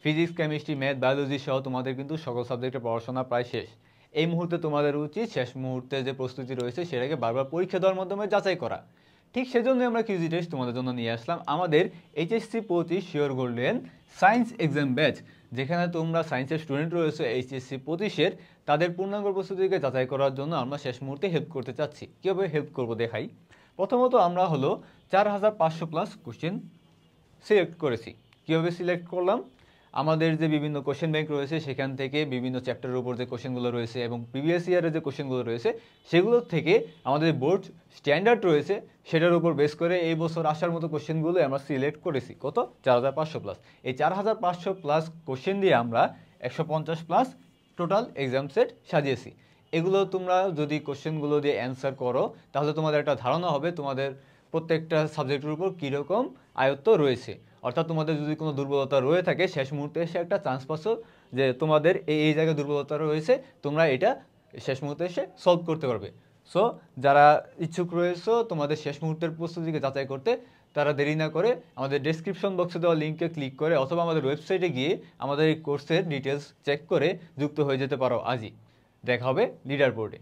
Physics, chemistry, math, biology সহ তোমাদের কিন্তু সকল সাবজেক্টের পড়াশোনা প্রায় শেষ। এই মুহূর্তে তোমাদের উচিত শেষ মুহূর্তে যে প্রস্তুতি রয়েছে সেটাকে বারবার পরীক্ষা দেওয়ার মাধ্যমে যাচাই করা। ঠিক সেজন্য আমরা কিউজি টেস্ট তোমাদের জন্য নিয়ে আসলাম আমাদের HSC 25 sure golden science exam batch, যেখানে তোমরা সায়েন্সের স্টুডেন্ট রয়েছে এইচএসসি 25-এর, তাদের পূর্ণাঙ্গ প্রস্তুতিকে যাচাই করার জন্য আমরা শেষ মুহূর্তে হেল্প করতে চাচ্ছি। কীভাবে হেল্প করবো দেখাই। প্রথমত আমরা হলো 4500 প্লাস কোশ্চেন সিলেক্ট করেছি। কীভাবে সিলেক্ট করলাম, আমাদের যে বিভিন্ন কোশ্চেন ব্যাংক রয়েছে সেখান থেকে বিভিন্ন চ্যাপ্টারের উপর যে কোশ্চেনগুলো রয়েছে এবং প্রিভিয়াস ইয়ারের যে কোশ্চেনগুলো রয়েছে সেগুলোর থেকে আমাদের বোর্ড স্ট্যান্ডার্ড রয়েছে সেটার উপর বেস করে এই বছর আসার মতো কোশ্চেনগুলো আমরা সিলেক্ট করেছি। কত? 4500 প্লাস। এই 4500 প্লাস কোশ্চেন দিয়ে আমরা 150 প্লাস টোটাল এক্সাম সেট সাজিয়েছি। এগুলো তোমরা যদি কোশ্চেনগুলো দিয়ে অ্যান্সার করো তাহলে তোমাদের একটা ধারণা হবে তোমাদের প্রত্যেকটা সাবজেক্টের উপর কীরকম আয়ত্ত রয়েছে। অর্থাৎ তোমাদের যদি কোনো দুর্বলতা রয়ে থাকে শেষ মুহূর্তে এসে একটা চান্স পাচ্ছ যে তোমাদের এই জায়গায় দুর্বলতা রয়েছে, তোমরা এটা শেষ মুহূর্তে এসে সলভ করতে পারবে। সো যারা ইচ্ছুক রয়েছে তোমাদের শেষ মুহূর্তের প্রস্তুতিকে যাচাই করতে, তারা দেরি না করে আমাদের ডেসক্রিপশন বক্সে দেওয়া লিঙ্কে ক্লিক করে অথবা আমাদের ওয়েবসাইটে গিয়ে আমাদের এই কোর্সের ডিটেলস চেক করে যুক্ত হয়ে যেতে পারো আজই। দেখা হবে লিডার বোর্ডে।